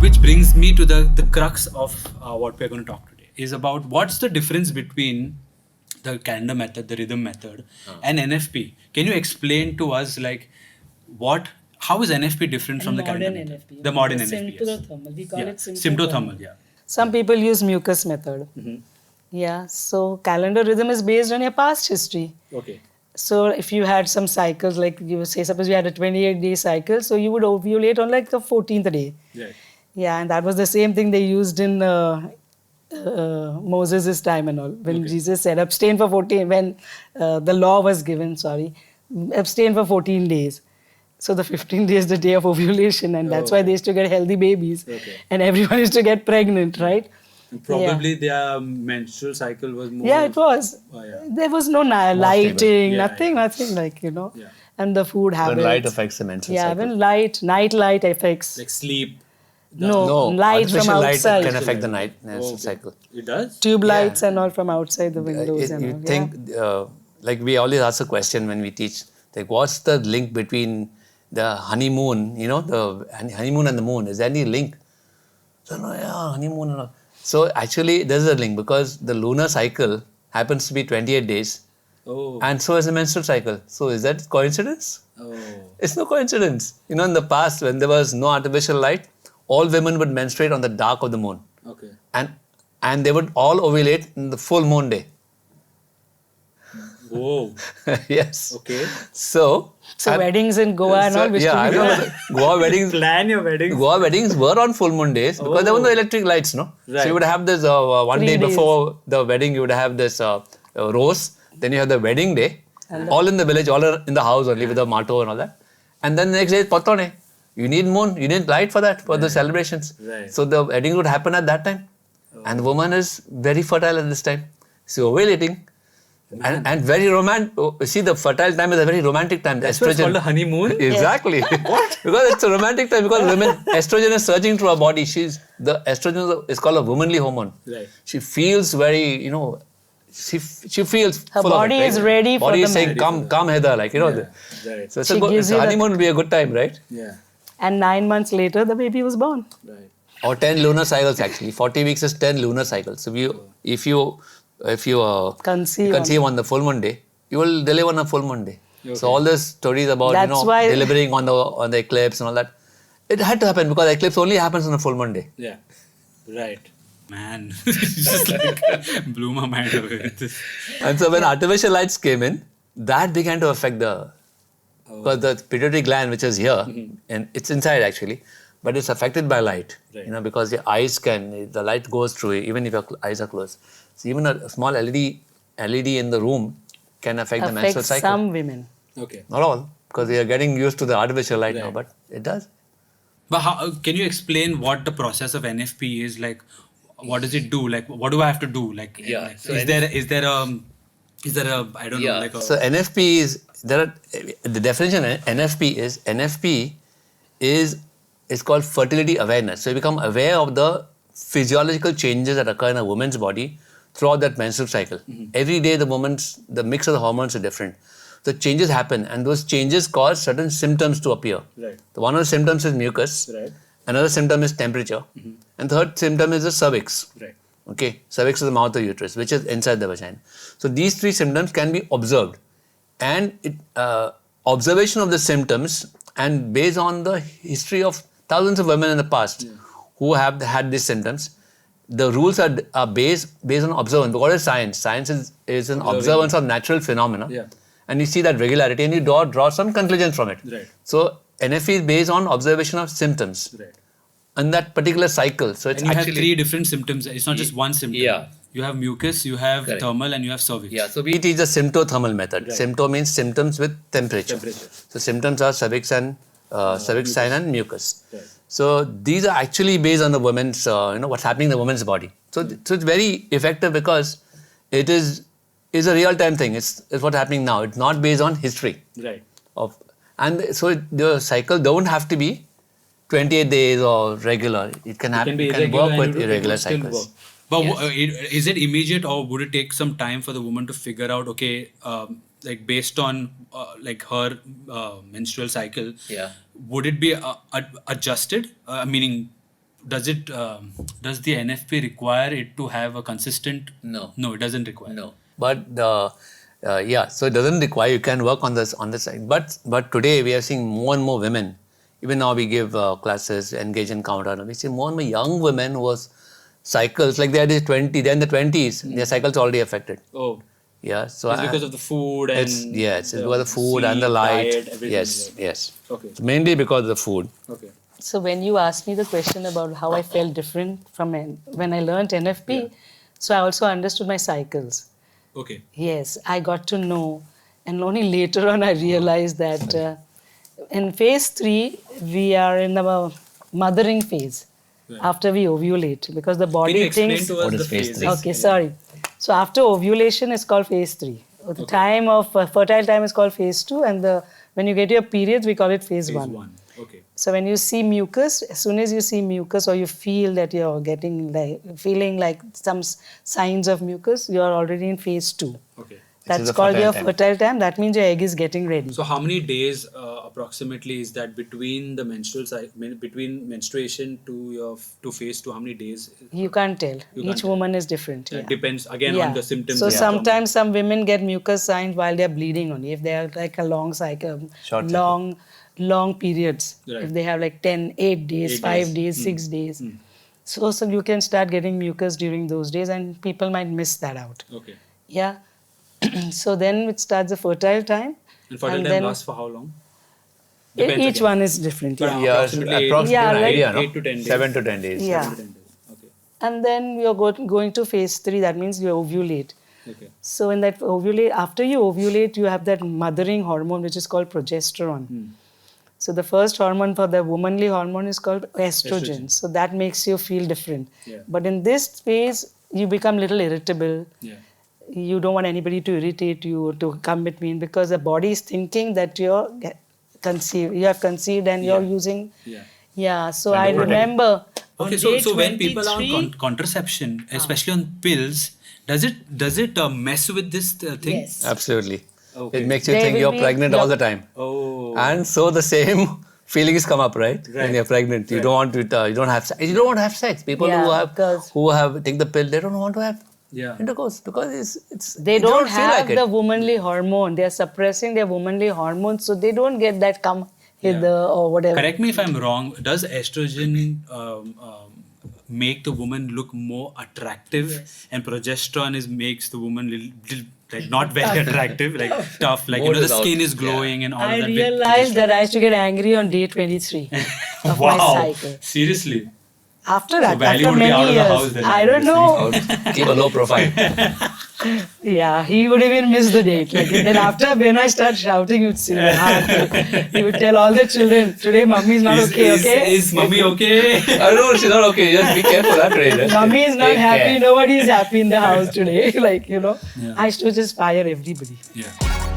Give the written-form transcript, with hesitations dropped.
which brings me to the crux of what we're going to talk today, is about what's the difference between the calendar method, the rhythm method, and NFP. Can you explain to us, like, how is NFP different from the calendar method? NFP. The modern NFP. Yes. Symptothermal. We call Yeah. it Symptothermal. Yeah. Some people use mucus method. Yeah. So calendar rhythm is based on your past history. Okay. So if you had some cycles, like you say, suppose you had a 28-day cycle, so you would ovulate on like the 14th day. Right. Yeah, and that was the same thing they used in Moses' time and all. When Jesus said, abstain for 14, when the law was given, abstain for 14 days. So the 15th day is the day of ovulation, and that's why they used to get healthy babies. Okay. And everyone used to get pregnant, right? Probably their menstrual cycle was more. Yeah, it was. Oh, yeah. There was no lighting, Yeah, nothing like, Yeah. And the food habits. When light affects the menstrual Yeah, cycle. when night light affects. Like sleep. No, light from artificial outside. light can affect the menstrual cycle. It does? Tube lights and all from outside the windows. and You all. think, like we always ask a question when we teach, like what's the link between the honeymoon, the honeymoon and the moon? Is there any link? So, no, yeah, honeymoon and all. So actually, there's a link because the lunar cycle happens to be 28 days. Oh. And so is the menstrual cycle. So is that coincidence? Oh. It's no coincidence. In the past, when there was no artificial light, all women would menstruate on the dark of the moon. Okay. And they would all ovulate in the full moon day. Whoa. Yes. Okay. So weddings in Goa and all. I know. Goa weddings. Plan your wedding. Goa weddings were on full moon days because there were no electric lights, no? Right. So you would have this 1 day 3 days. before the wedding, you would have this rose. Then you have the wedding day, all in the village, all in the house only with the motto and all that. And then the next day is Patone. You need moon, you need light for that, for the celebrations. Right. So the wedding would happen at that time. And the woman is very fertile at this time. So ovulating. And very romantic. See, the fertile time is a very romantic time. That's why it's called a honeymoon? Exactly. What? Because it's a romantic time. Because estrogen is surging through her body. The estrogen is called a womanly hormone. Right. She feels very, she feels Her full body of it, right? is ready for body the is saying, come hither, like, Right. So She gives you honeymoon will be a good time, right? Yeah. And 9 months later, the baby was born. Right. Or 10 lunar cycles actually. 40 weeks is 10 lunar cycles. So if you conceive on the full moon day, you will deliver on a full moon day. Okay. So all these stories about That's why- delivering on the eclipse and all that, it had to happen because eclipse only happens on a full moon day. Yeah. Right. Man, just like blew my mind away with this. And so when artificial lights came in, that began to affect because the pituitary gland, which is here, and it's inside actually, but it's affected by light. Right. Because your eyes the light goes through it, even if your eyes are closed. So even a small LED in the room can affect the menstrual Affects cycle. some women. Okay. Not all, because we are getting used to the artificial light now, Right. but it does. But can you explain what the process of NFP is like? What does it do? Like, what do I have to do? Like, So is there a I don't know, like a... So NFP is the definition of NFP is called fertility awareness. So you become aware of the physiological changes that occur in a woman's body throughout that menstrual cycle. Every day the mix of the hormones are different. So changes happen, and those changes cause certain symptoms to appear. Right. One of the symptoms is mucus. Right. Another symptom is temperature. And third symptom is the cervix. Right. Okay, cervix is the mouth of uterus, which is inside the vagina. So these three symptoms can be observed. And observation of the symptoms, and based on the history of thousands of women in the past who have had these symptoms, the rules are based on observance. What is science? Science is an observance of natural phenomena. Yeah. And you see that regularity and you draw some conclusions from it. Right. So NFP is based on observation of symptoms. Right. In that particular cycle. So it's And you actually... have 3 different symptoms. It's not just one symptom. Yeah. You have mucus, you have Correct. thermal, and you have cervix. Yeah, so we teach the symptothermal method. Right. Sympto means symptoms with temperature. So symptoms are cervix sign and mucus. Right. So these are actually based on the woman's, what's happening in the woman's body. So it's very effective because it is a real-time thing. It's what's happening now. It's not based on history. Right. And so the cycle don't have to be 28 days or regular. It can happen. It It can can be work irregular with and it irregular will still cycles. work. But is it immediate, or would it take some time for the woman to figure out, okay, like based on like her menstrual cycle, Yeah. would it be adjusted? Meaning, does the NFP require it to have a consistent? No. No, it doesn't require. No. But so it doesn't require, you can work on this side. But today we are seeing more and more women. Even now we give classes, engage in counter. We see more and more young women who was cycles, like they're in the 20s, their cycles already affected. Oh. Yeah. So It's because of the food and it's because of the food and the light. diet, everything. Yes. Okay. So mainly because of the food. Okay. So when you asked me the question about how I felt different from when I learned NFP, so I also understood my cycles. Okay. Yes, I got to know, and only later on I realized that in phase 3 we are in our mothering phase after we ovulate, because the body Can you explain thinks. to us What the is phase phases? three? Okay, sorry. So after ovulation is called phase 3. The time of fertile time is called phase 2, and when you get your periods we call it phase 1. 1. Okay. So when you see mucus, as soon as you see mucus or you feel that you're feeling like some signs of mucus, you are already in phase 2. Okay. This is That's the called fertile your time. fertile time. That means your egg is getting ready. So how many days approximately is that between the between menstruation to phase 2? How many days? You can't tell. You Each can't tell. woman is different. It Yeah. depends again on the symptoms. So of the sometimes some women get mucus signs while they're bleeding only. If they have like a long cycle, Short cycle. long periods. Right. If they have like 8 days, 8 5 days. days, 6 days. So you can start getting mucus during those days, and people might miss that out. Okay. Yeah. So then it starts the fertile time. And fertile time then lasts for how long? each again. one is different. But Yeah. approximately Yeah, like- idea, no? 8 to 10 days. 7 to 10 days. Yeah. 7 to 10 days. Okay. And then you're going to phase 3. That means you ovulate. Okay. So in that after you ovulate, you have that mothering hormone which is called progesterone. So the first hormone for the womanly hormone is called estrogen. So that makes you feel different. Yeah. But in this phase, you become little irritable. Yeah. You don't want anybody to irritate you, to come between, because the body is thinking that you have conceived and you're using. Yeah. Yeah. So I remember. Okay, on so day when people are on 23 contraception, especially on pills, does it mess with this thing? Yes. Absolutely. Okay. It makes you There think will you're be- pregnant all the time. Oh. And so the same feelings come up, right? When you're pregnant, you don't want to. You don't have sex. People because- who have take the pill, they don't want to have Yeah. intercourse because it's They you don't feel have like it. the womanly hormone. They are suppressing their womanly hormones, so they don't get that come hither or whatever. Correct me if I'm wrong. Does estrogen make the woman look more attractive, and progesterone makes the woman like not very attractive, like tough, like More the without- skin is glowing and all I of that. with realized that I used to get angry on day 23 of my Wow. cycle. Seriously. After that, Vally after would be out many of the years, house then, I don't obviously. know. Keep a low profile. Yeah, he would even miss the date. Like, then after, when I start shouting, you'd see my heart. He would tell all the children, today mummy is not okay, okay? Is mommy okay? I don't know, she's not okay. Just be careful that way. Mummy is not Take happy. care. Nobody is happy in the house today. Like, Yeah. I used to just fire everybody. Yeah.